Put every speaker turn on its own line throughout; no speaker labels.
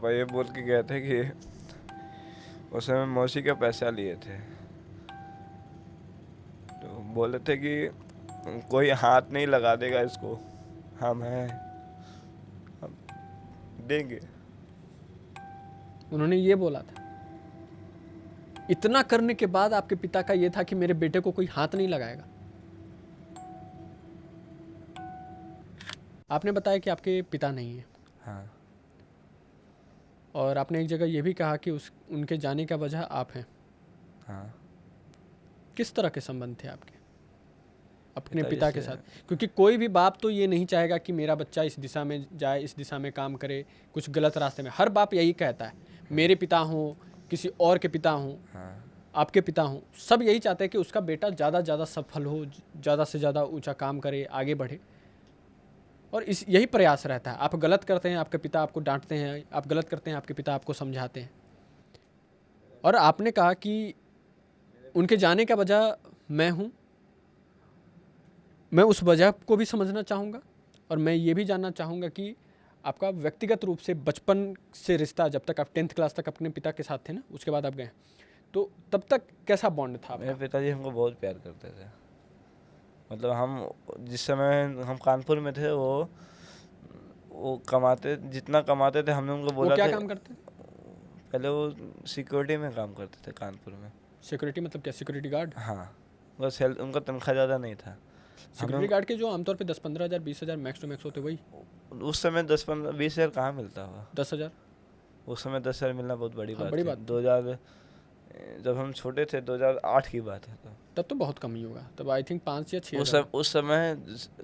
भाई ये बोल के गए थे कि उस समय मौसी का पैसा लिए थे, तो बोले थे कि कोई हाथ नहीं लगा देगा इसको, हम हैं, हम देंगे।
उन्होंने ये बोला था। इतना करने के बाद आपके पिता का ये था कि मेरे बेटे को कोई हाथ नहीं लगाएगा। आपने बताया कि आपके पिता नहीं है,
हाँ
और आपने एक जगह ये भी कहा कि उनके जाने का वजह आप हैं।
हाँ।
किस तरह के संबंध थे आपके अपने
पिताजी
पिता के
से
साथ? क्योंकि कोई भी बाप तो ये नहीं चाहेगा कि मेरा बच्चा इस दिशा में जाए, इस दिशा में काम करे, कुछ गलत रास्ते में। हर बाप यही कहता है, मेरे पिता हों, किसी और के पिता हों,
हाँ
आपके पिता हों, सब यही चाहते हैं कि उसका बेटा ज़्यादा से ज़्यादा सफल हो, ज़्यादा से ज़्यादा ऊंचा काम करे, आगे बढ़े। और इस यही प्रयास रहता है। आप गलत करते हैं, आपके पिता आपको डांटते हैं, आप गलत करते हैं, आपके पिता आपको समझाते हैं। और आपने कहा कि उनके जाने का वजह मैं हूँ। मैं उस वजह को भी समझना चाहूँगा, और मैं ये भी जानना चाहूँगा कि आपका व्यक्तिगत रूप से बचपन से रिश्ता, जब तक आप 10th क्लास तक अपने पिता के साथ थे ना, उसके बाद आप गए, तो तब तक कैसा बॉन्ड था
मेरे
आपका?
पिताजी हमको बहुत प्यार करते थे। मतलब हम जिस समय हम कानपुर में थे, वो कमाते, जितना कमाते थे, हमने उनको
वो
बोला
क्या
था।
काम करते?
पहले वो सिक्योरिटी में काम करते थे कानपुर में।
सिक्योरिटी मतलब क्या? Security guard?
हाँ, बस उनका तनख्वाह ज़्यादा नहीं था।
सिक्योरिटी गार्ड के जो आमतौर पे 10-15 हज़ार 20 हज़ार मैक्स टू मैक्स होते, वही?
उस समय 10-15-20 हज़ार कहाँ मिलता हुआ।
10 हज़ार?
उस समय 10 हज़ार मिलना बहुत बड़ी
हाँ,
बात
बड़ी
थी।
बात थी।
2000, जब हम छोटे थे, 2008 की बात है।
तब तो बहुत कम ही होगा, तब आई थिंक 5 या 6
उस
हज़ार।
उस समय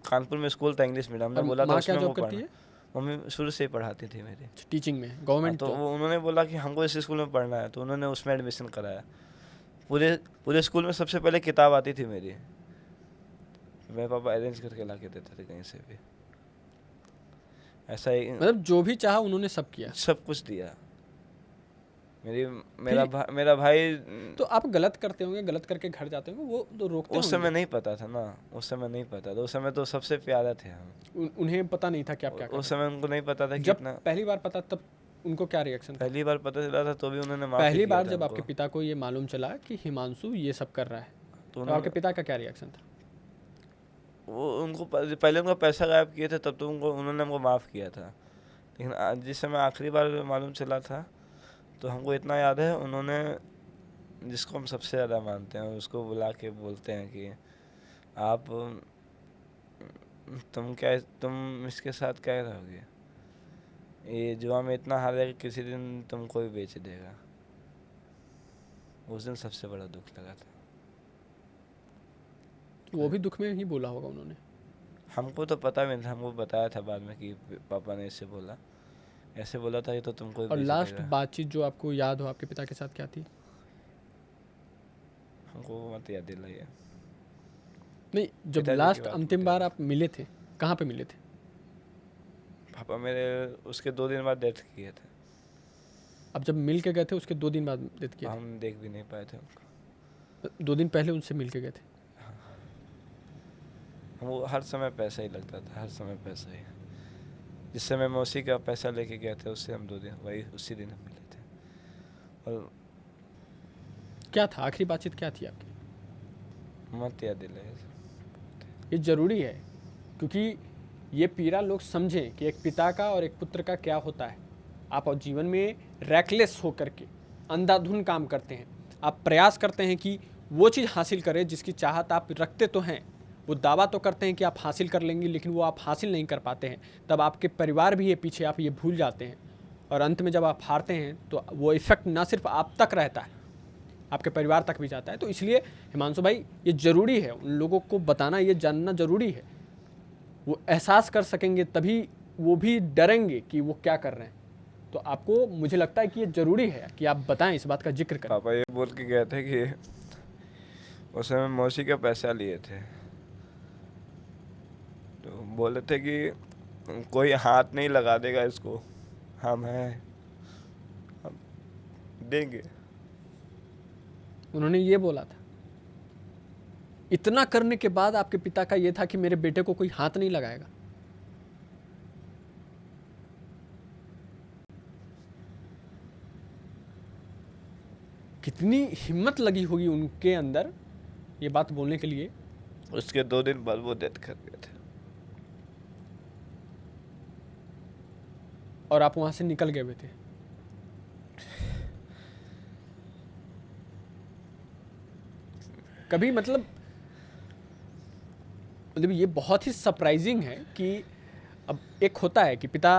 कानपुर में स्कूल था इंग्लिश मीडियम, हमने
और
बोला था
माँ क्या
उसमें
जॉब
हमको
करती
पढ़ना।
है?
मम्मी शुरू से ही पढ़ाती थी मेरी।
टीचिंग में,
हाँ,
गवर्नमेंट
तो
जॉब?
उन्होंने बोला कि हमको इस स्कूल में पढ़ना है, तो उन्होंने उसमें एडमिशन कराया। पूरे पूरे स्कूल में सबसे पहले किताब आती थी मेरी, मेरे पापा अरेंज करके ला के देते थे कहीं से भी। ऐसा ही
मतलब जो भी चाहा उन्होंने सब किया।
सब कुछ दिया।
फिर
मेरा भाई।
तो आप गलत करते होंगे, गलत करके घर जाते होंगे, वो तो रोकते
उस समय
होंगे।
नहीं पता था ना, उस समय नहीं पता था। उस समय तो सबसे प्यारे थे हम।
उन्हें पता नहीं था कि आप क्या कर
उस
रहे
समय उनको नहीं पता था
हैं।
कि
जब
इतना।
पहली बार पता, तब उनको क्या रिएक्शन था?
पहली बार पता चला था तो भी उन्होंने माफ़ ही
पहली
किया
बार
था
जब आपके
हमको।
पिता को ये मालूम चला कि हिमांशु ये सब कर रहा है,
तो
तो आपके पिता का क्या रिएक्शन था?
पहले उनका पैसा गायब किए थे, तब तो उन्होंने हमको माफ़ किया था। लेकिन जिस समय आखिरी बार मालूम चला था, तो हमको इतना याद है, उन्होंने जिसको हम सबसे ज़्यादा मानते हैं उसको बुला के बोलते हैं कि आप, तुम इसके साथ क्या रहोगे, ये जुआ में इतना हार है कि किसी दिन तुमको भी बेच देगा। उस दिन सबसे बड़ा दुख लगा था।
वो भी दुख में ही बोला होगा उन्होंने।
हमको तो पता भी नहीं था, हमको बताया था बाद में कि पापा ने ऐसे बोला था, ये तो तुमको भी
और
बेच
लास्ट
देगा।
बातचीत जो आपको याद हो आपके पिता के साथ, क्या थी?
हमको मत याद दिलाइए।
नहीं, जब
पिताजी की
लास्ट
बात
अंतिम
मत
बार
याद।
आप मिले थे, कहाँ पे मिले थे?
पापा मेरे उसके 2 दिन बाद डेथ किए थे।
अब जब मिल के गए थे उसके 2 दिन बाद डेथ किया
हम देख भी नहीं पाए थे उनको।
था? 2 दिन पहले उनसे मिल के गए थे?
हमको हर समय पैसा ही लगता था, हर समय पैसा ही। जिस समय मौसी का पैसा लेके गए थे, उससे हम 2 दिन, वही उसी दिन हम मिले थे। और
क्या था आखिरी बातचीत, क्या थी आपकी?
मत याद दिलाइए।
ये ज़रूरी है, क्योंकि ये पीड़ा लोग समझें कि एक पिता का और एक पुत्र का क्या होता है। आप और जीवन में रैकलेस होकर के अंधाधुन काम करते हैं, आप प्रयास करते हैं कि वो चीज़ हासिल करें जिसकी चाहत आप रखते तो हैं, वो दावा तो करते हैं कि आप हासिल कर लेंगे, लेकिन वो आप हासिल नहीं कर पाते हैं। तब आपके परिवार भी है पीछे, आप ये भूल जाते हैं, और अंत में जब आप हारते हैं तो वो इफ़ेक्ट ना सिर्फ आप तक रहता है, आपके परिवार तक भी जाता है। तो इसलिए हिमांशु भाई, ये ज़रूरी है उन लोगों को बताना, ये जानना ज़रूरी है। वो एहसास कर सकेंगे तभी वो भी डरेंगे कि वो क्या कर रहे हैं। तो आपको, मुझे लगता है कि ये ज़रूरी है कि आप बताएं, इस बात का जिक्र करें।
पापा ये बोल के गए थे कि उस समय मौसी का पैसा लिए थे, तो बोले थे कि कोई हाथ नहीं लगा देगा इसको, हम हैं, हम देंगे।
उन्होंने ये बोला था। इतना करने के बाद आपके पिता का ये था कि मेरे बेटे को कोई हाथ नहीं लगाएगा। कितनी हिम्मत लगी होगी उनके अंदर ये बात बोलने के लिए।
उसके 2 दिन बाद वो डेथ कर गए थे।
और आप वहाँ से निकल गए हुए थे। कभी मतलब ये बहुत ही सरप्राइजिंग है कि अब एक होता है कि पिता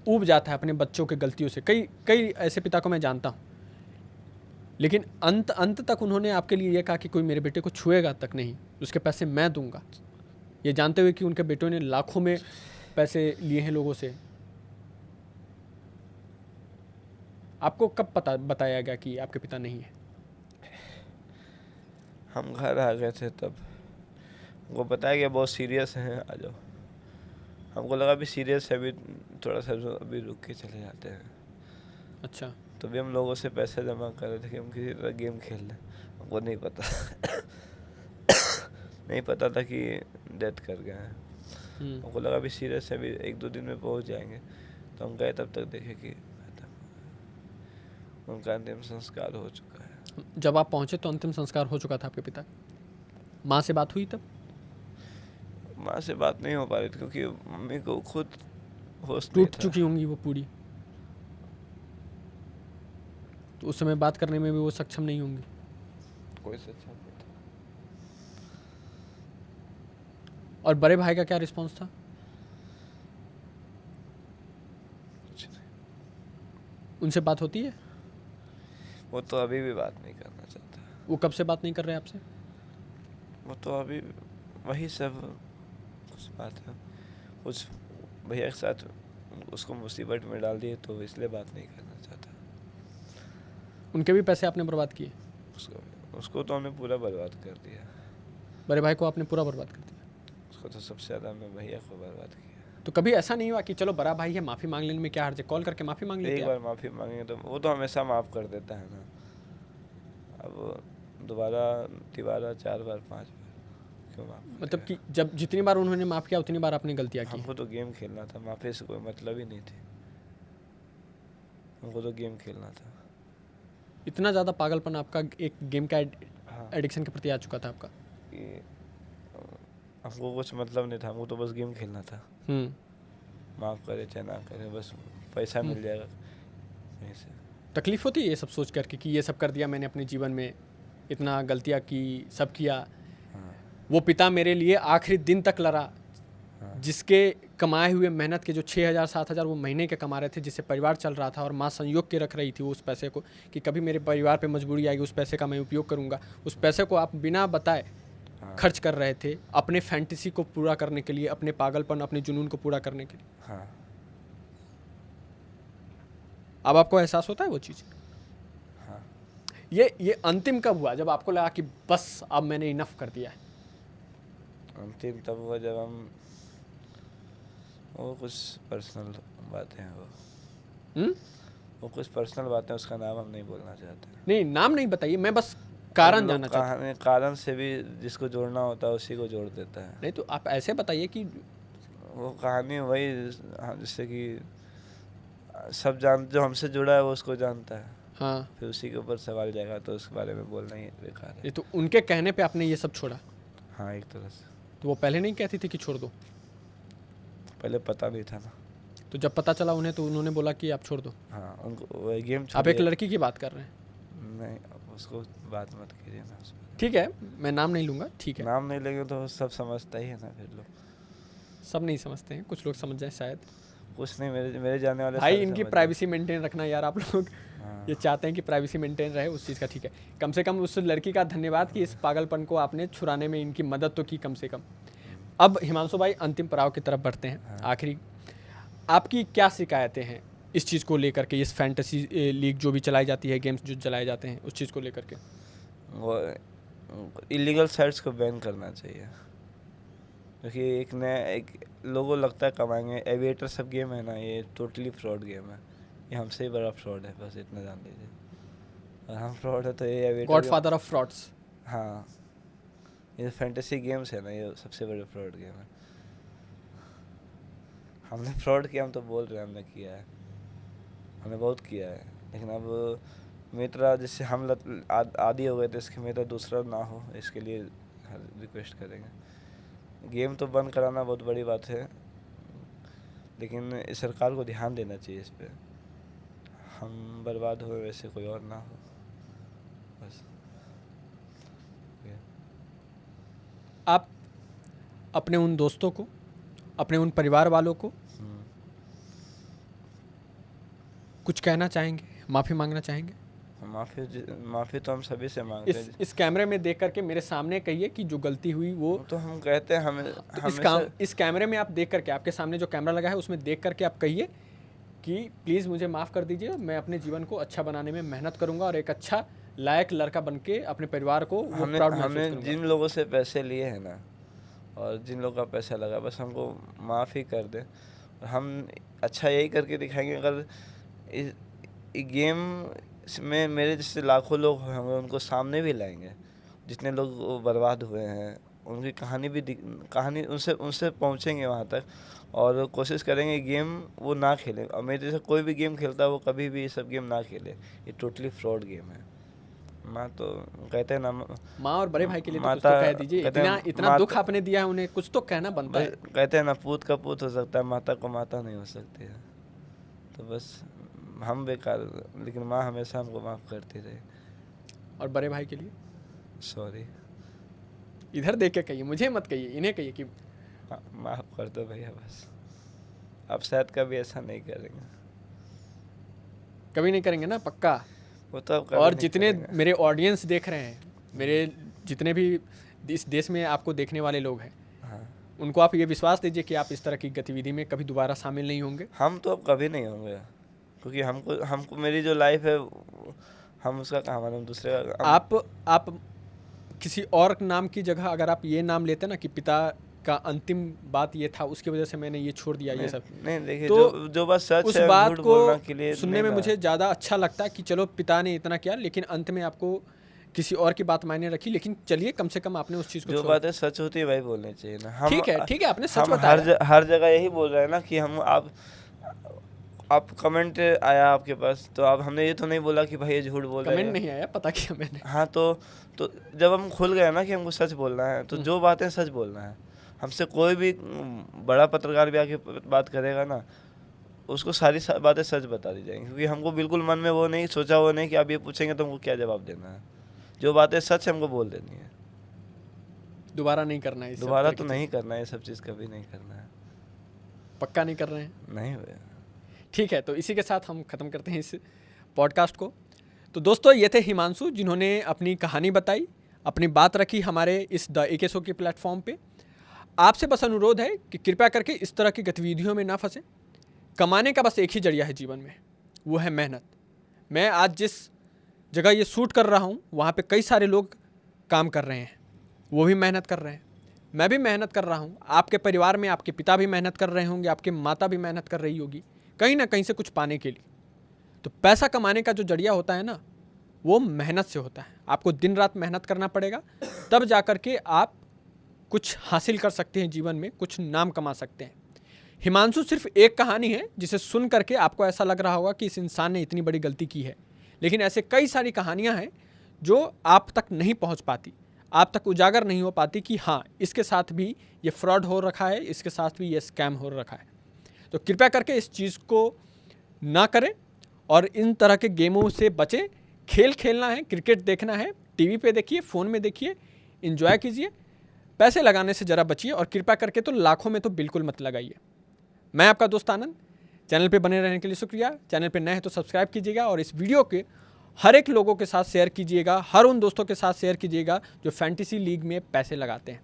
ऊब जाता है अपने बच्चों के गलतियों से। कई कई ऐसे पिता को मैं जानता हूँ, लेकिन अंत तक उन्होंने आपके लिए ये कहा कि कोई मेरे बेटे को छुएगा तक नहीं, उसके पैसे मैं दूंगा, ये जानते हुए कि उनके बेटों ने लाखों में पैसे लिए हैं लोगों से। आपको कब पता बताया गया कि आपके पिता नहीं है?
हम घर आ गए थे तब वो बताया गया बहुत सीरियस है, आ जाओ। हमको लगा अभी सीरियस है, अभी थोड़ा सा अभी रुक के चले जाते हैं।
अच्छा।
तो भी हम लोगों से पैसे जमा कर रहे थे कि हम किसी तरह गेम खेल लें। हमको नहीं पता नहीं पता था कि डेथ कर गए हैं। हमको लगा अभी सीरियस है, अभी 1-2 दिन में पहुंच जाएंगे। तो हम गए, तब तक देखे कि उनका अंतिम संस्कार हो चुका है।
जब आप पहुंचे तो अंतिम संस्कार हो चुका था आपके पिता? माँ से बात हुई तब?
माँ से बात नहीं हो पा रही थी क्योंकि मम्मी को खुद होश नहीं
टूट
था।
चुकी होंगी वो पूरी, तो उस समय बात करने में भी वो सक्षम नहीं होंगी।
कोई सच्चा नहीं था।
और बड़े भाई का क्या रिस्पॉन्स था?
कुछ नहीं।
उनसे बात होती है?
वो तो अभी भी बात नहीं करना चाहता।
वो कब से बात नहीं कर रहे आपसे?
वो तो अभी वही सब कुछ बात है, कुछ भैया के साथ उसको मुसीबत में डाल दिए तो इसलिए बात नहीं करना चाहता।
उनके भी पैसे आपने बर्बाद किए?
उसको तो हमने पूरा बर्बाद कर दिया।
बड़े भाई को आपने पूरा बर्बाद कर दिया?
उसको तो सबसे ज़्यादा हमने भैया को बर्बाद किया।
तो कभी ऐसा नहीं हुआ कि चलो बड़ा भाई है, माफ़ी मांग लेने में क्या हर्ज है, कॉल करके माफ़ी मांग लेते
एक
आप?
बार माफ़ी मांगेंगे तो वो तो हमेशा माफ़ कर देता है ना। अब दोबारा 4 बार 5 बार क्यों माफ़?
मतलब कि जब जितनी बार उन्होंने माफ़ किया उतनी बार आपने गलतियाँ की?
हमको तो गेम खेलना था, माफ़ी से कोई मतलब ही नहीं थी। हमको तो गेम खेलना था।
इतना ज़्यादा पागलपन आपका एक गेम का
हाँ,
एडिक्शन के प्रति आ चुका था आपका?
कि हमको कुछ मतलब नहीं था, हमको तो बस गेम खेलना था। माफ़ करे चाहे ना करे, बस पैसा मिल जाएगा कहीं से।
तकलीफ होती है ये सब सोच करके कि ये सब कर दिया मैंने अपने जीवन में, इतना गलतियाँ की, सब किया।
हाँ,
वो पिता मेरे लिए आखिरी दिन तक लड़ा,
हाँ,
जिसके कमाए हुए मेहनत के जो 6,000-7,000 वो महीने के कमा रहे थे, जिससे परिवार चल रहा था, और माँ संयोग के रख रही थी उस पैसे को कि कभी मेरे परिवार पे मजबूरी आएगी, उस पैसे का मैं उपयोग करूँगा। उस पैसे को आप बिना बताए
हाँ,
खर्च कर रहे थे अपने फैंटेसी को पूरा करने के लिए, अपने पागलपन, अपने जुनून को पूरा करने के लिए।
हाँ,
अब आपको एहसास होता है वो चीज़?
हाँ।
ये अंतिम कब हुआ जब आपको लगा कि बस अब मैंने इनफ कर दिया है?
अंतिम तब हुआ जब हम वो कुछ पर्सनल बातें हैं वो कुछ पर्सनल बातें, उसका नाम हम नहीं बोलना चाहते।
नहीं, नाम नहीं बताइए, मैं बस कारण
लोग
जानना चाहता हूँ।
कारण से भी जिसको जोड़ना होता है उसी को जोड़ देता है।
नहीं तो आप ऐसे बताइए कि
वो कहानी वही, हाँ, जिससे कि सब जो हमसे जुड़ा है वो उसको जानता है।
हाँ,
फिर उसी के ऊपर सवाल जाएगा तो उसके बारे में बोलना ही बेकार है।
ये तो उनके कहने पे आपने ये सब छोड़ा?
हाँ, एक तरह से।
तो वो पहले नहीं कहती थी कि छोड़ दो?
पहले पता नहीं था ना।
तो जब पता चला उन्हें तो उन्होंने बोला कि आप छोड़ दो?
हाँ, उनको वो गेम
आप एक लड़की की बात कर रहे हैं?
नहीं, उसको बात मत कीजिए ना उस पर।
ठीक है, मैं नाम नहीं लूँगा, ठीक है।
नाम नहीं लेंगे तो सब समझता ही है ना फिर लोग।
सब नहीं समझते हैं, कुछ लोग समझ जाए शायद।
कुछ नहीं, मेरे जाने वाले
भाई
सारे
इनकी
समझ
प्राइवेसी मेंटेन रखना यार, आप लोग
हाँ।
ये चाहते हैं कि प्राइवेसी मेंटेन रहे, उस चीज़ का ठीक है। कम से कम उस लड़की का धन्यवाद कि इस पागलपन को आपने छुड़ाने में इनकी मदद तो की कम से कम। अब हिमांशु भाई अंतिम पड़ाव की तरफ बढ़ते हैं।
हाँ।
आखिरी आपकी क्या शिकायतें हैं इस चीज़ को लेकर के, इस फैंटेसी लीग जो भी चलाई जाती है, गेम्स जो चलाए जाते हैं, उस चीज़ को लेकर के?
वो इलीगल साइट्स को बैन करना चाहिए, क्योंकि एक लोगों लगता है कमाएंगे। एविएटर सब गेम है ना, ये टोटली फ्रॉड गेम है। ये हमसे ही बड़ा फ्रॉड है, बस इतना जान लीजिए। और हम फ्रॉड है तो ये एविएटर
गॉडफादर ऑफ फ्रॉड्स।
हाँ, ये फैंटेसी गेम्स है ना, ये सबसे बड़े फ्रॉड गेम है। हमने फ्रॉड किया, हम तो बोल रहे हैं हमने किया है, हमने बहुत किया है। लेकिन अब मित्र जिससे हम आदी हो गए थे, इसके मित्र दूसरा ना हो, इसके लिए रिक्वेस्ट करेंगे। गेम तो बंद कराना बहुत बड़ी बात है, लेकिन इस सरकार को ध्यान देना चाहिए इस पे। हम बर्बाद हुए वैसे कोई और ना हो, बस।
आप अपने उन दोस्तों को, अपने उन परिवार वालों को कुछ कहना चाहेंगे, माफ़ी मांगना चाहेंगे?
माफ़ी तो हम सभी से मांगते हैं।
इस कैमरे में देख करके मेरे सामने कहिए कि जो गलती हुई वो
तो हम कहते हैं हमें
तो इस कैमरे में आप देख करके, आपके सामने जो कैमरा लगा है उसमें देख करके आप कहिए कि प्लीज़ मुझे माफ़ कर दीजिए, मैं अपने जीवन को अच्छा बनाने में मेहनत करूंगा और एक अच्छा लायक लड़का बन के अपने परिवार को वो प्राउड महसूस
हमने
करूंगा।
जिन लोगों से पैसे लिए हैं ना, और जिन लोगों का पैसा लगा, बस हमको माफ़ ही कर दें। और हम अच्छा यही करके दिखाएंगे। अगर इस गेम में मेरे जैसे लाखों लोग होंगे, उनको सामने भी लाएंगे। जितने लोग बर्बाद हुए हैं उनकी कहानी उनसे पहुंचेंगे वहां तक, और कोशिश करेंगे गेम वो ना खेले। और मेरे जैसे कोई भी गेम खेलता है वो कभी भी ये सब गेम ना खेले, ये टोटली फ्रॉड गेम है। माँ तो कहते हैं ना,
माँ और बड़े भाई के लिए तो कुछ तो कह दीजिए। इतना दुख आपने दिया है उन्हें, कुछ तो कहना बनता है।
कहते हैं ना, पूत का पूत हो सकता है, माता को माता नहीं हो सकती है। तो बस हम बेकार, लेकिन माँ हमेशा हमको माफ़ करती रही।
और बड़े भाई के लिए
सॉरी।
इधर देख के कहिए, मुझे मत कहिए, इन्हें कहिए कि
माफ़ कर दो भैया, बस अब शायद कभी ऐसा नहीं करेंगे।
कभी नहीं करेंगे ना, पक्का?
वो तो अब कभी
और
नहीं
जितने
करेंगे।
मेरे ऑडियंस देख रहे हैं, मेरे जितने भी इस देश में आपको देखने वाले लोग हैं,
हाँ,
उनको आप ये विश्वास दीजिए कि आप इस तरह की गतिविधि में कभी दोबारा शामिल नहीं होंगे।
हम तो अब कभी नहीं होंगे, क्योंकि हमको मेरी जो लाइफ है हम उसका कहाँ मालूम दूसरे का।
आप किसी और नाम की जगह अगर आप ये नाम लेते ना कि पिता का अंतिम बात ये था, उसकी वजह से मैंने ये छोड़ दिया, ये सब
नहीं, देखिए,
तो
जो बात सच
उस
है,
बात
झूठ बोलने के
को
लिए
सुनने
नहीं
में
ना।
मुझे ज़्यादा अच्छा लगता है कि चलो पिता ने इतना किया, लेकिन अंत में आपको किसी और की बात मायने रखी। लेकिन चलिए, कम से कम आपने उस चीज़ को
जो बातें सच होती है वही बोलनी चाहिए ना।
ठीक है, आपने सच
हम
बताया।
हर जगह यही बोल रहे हैं ना कि हम आप कमेंट आया आपके पास, तो अब हमने ये तो नहीं बोला कि भाई ये झूठ बोल रहे हैं।
कमेंट नहीं आया, पता किया मैंने।
हाँ, तो जब हम खुल गए ना कि हमको सच बोलना है, तो जो बातें सच बोलना है। हमसे कोई भी बड़ा पत्रकार भी आके बात करेगा ना, उसको सारी बातें सच बता दी जाएंगी, क्योंकि हमको बिल्कुल मन में वो नहीं सोचा, वो नहीं कि आप ये पूछेंगे तो हमको क्या जवाब देना है। जो बातें सच है हमको बोल देनी है।
दोबारा नहीं करना है,
दोबारा तो नहीं करना है, ये सब चीज़ कभी नहीं करना है।
पक्का नहीं कर रहे हैं?
नहीं भैया।
ठीक है, तो इसी के साथ हम ख़त्म करते हैं इस पॉडकास्ट को। तो दोस्तों, ये थे हिमांशु, जिन्होंने अपनी कहानी बताई, अपनी बात रखी हमारे इस द एके शो के प्लेटफॉर्म पे। आपसे बस अनुरोध है कि कृपया करके इस तरह की गतिविधियों में ना फंसें। कमाने का बस एक ही जरिया है जीवन में, वो है मेहनत। मैं आज जिस जगह ये शूट कर रहा हूँ, वहाँ पे कई सारे लोग काम कर रहे हैं, वो भी मेहनत कर रहे हैं, मैं भी मेहनत कर रहा हूँ। आपके परिवार में आपके पिता भी मेहनत कर रहे होंगे, आपके माता भी मेहनत कर रही होगी, कहीं ना कहीं से कुछ पाने के लिए। तो पैसा कमाने का जो जरिया होता है ना, वो मेहनत से होता है। आपको दिन रात मेहनत करना पड़ेगा, तब जा कर के आप कुछ हासिल कर सकते हैं जीवन में, कुछ नाम कमा सकते हैं। हिमांशु सिर्फ एक कहानी है जिसे सुन करके आपको ऐसा लग रहा होगा कि इस इंसान ने इतनी बड़ी गलती की है, लेकिन ऐसे कई सारी कहानियां हैं जो आप तक नहीं पहुंच पाती, आप तक उजागर नहीं हो पाती कि हाँ, इसके साथ भी ये फ्रॉड हो रखा है, इसके साथ भी ये स्कैम हो रखा है। तो कृपया करके इस चीज़ को ना करें और इन तरह के गेमों से बचें। खेल खेलना है, क्रिकेट देखना है, टीवी पे देखिए, फ़ोन में देखिए, एंजॉय कीजिए। पैसे लगाने से ज़रा बचिए, और कृपया करके तो लाखों में तो बिल्कुल मत लगाइए। मैं आपका दोस्त आनंद, चैनल पे बने रहने के लिए शुक्रिया। चैनल पे नए हैं तो सब्सक्राइब कीजिएगा, और इस वीडियो के हर एक लोगों के साथ शेयर कीजिएगा, हर उन दोस्तों के साथ शेयर कीजिएगा जो फैंटेसी लीग में पैसे लगाते हैं।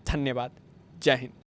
धन्यवाद। जय हिंद।